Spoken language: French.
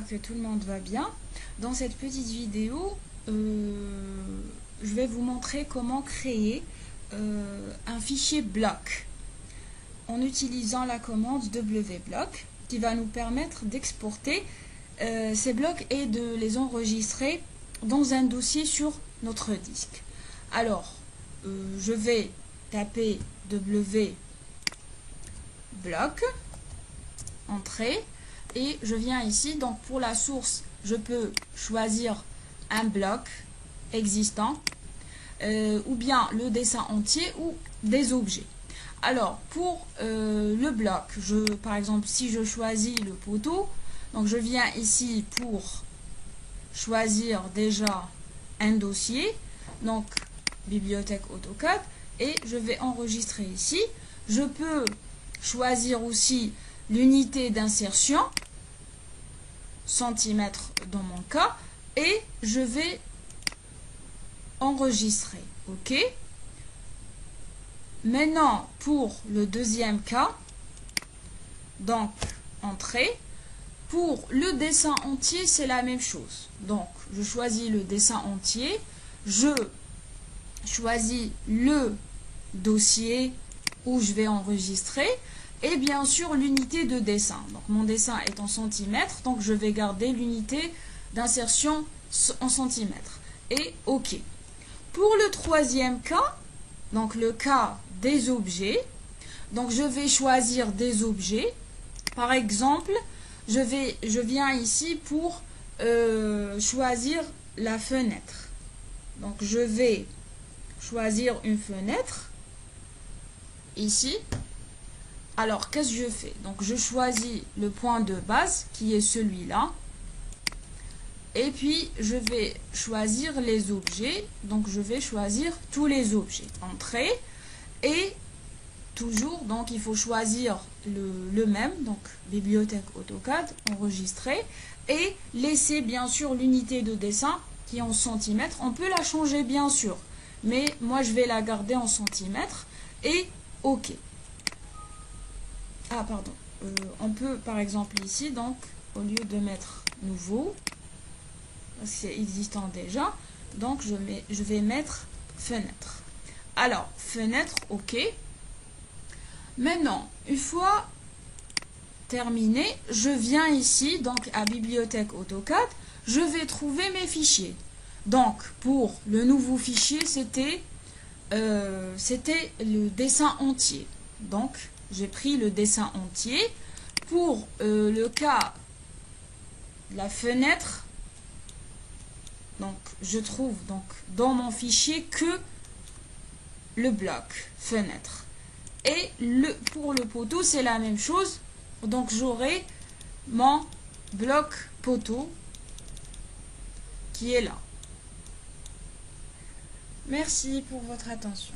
que tout le monde va bien. Dans cette petite vidéo, je vais vous montrer comment créer un fichier bloc en utilisant la commande wblock qui va nous permettre d'exporter ces blocs et de les enregistrer dans un dossier sur notre disque. Alors, je vais taper wblock, entrée, et je viens ici. Donc pour la source, je peux choisir un bloc existant ou bien le dessin entier ou des objets. Alors pour le bloc, par exemple si je choisis le poteau, donc je viens ici pour choisir déjà un dossier, donc bibliothèque AutoCAD, et je vais enregistrer ici. Je peux choisir aussi l'unité d'insertion, centimètres dans mon cas, et je vais enregistrer. OK. Maintenant, pour le deuxième cas, donc entrée, pour le dessin entier, c'est la même chose. Donc, je choisis le dessin entier, je choisis le dossier où je vais enregistrer, et bien sûr l'unité de dessin. Donc mon dessin est en centimètres, donc je vais garder l'unité d'insertion en centimètres. Et OK. Pour le troisième cas, donc le cas des objets, donc je vais choisir des objets. Par exemple, je viens ici pour choisir la fenêtre. Donc je vais choisir une fenêtre ici. Alors, qu'est-ce que je fais? Donc, je choisis le point de base qui est celui-là. Et puis, je vais choisir les objets. Donc, je vais choisir tous les objets. Entrée. Et toujours, donc, il faut choisir le même. Donc, bibliothèque AutoCAD, enregistrer. Et laisser, bien sûr, l'unité de dessin qui est en centimètres. On peut la changer, bien sûr. Mais moi, je vais la garder en centimètres. Et OK. Ah, pardon. On peut, par exemple, ici, donc, au lieu de mettre nouveau, parce que c'est existant déjà, donc je vais mettre fenêtre. Alors, fenêtre, OK. Maintenant, une fois terminé, je viens ici, donc, à bibliothèque AutoCAD, je vais trouver mes fichiers. Donc, pour le nouveau fichier, c'était le dessin entier. Donc, j'ai pris le dessin entier. Pour le cas de la fenêtre, donc je trouve donc dans mon fichier que le bloc fenêtre. Et pour le poteau, c'est la même chose. Donc j'aurai mon bloc poteau qui est là. Merci pour votre attention.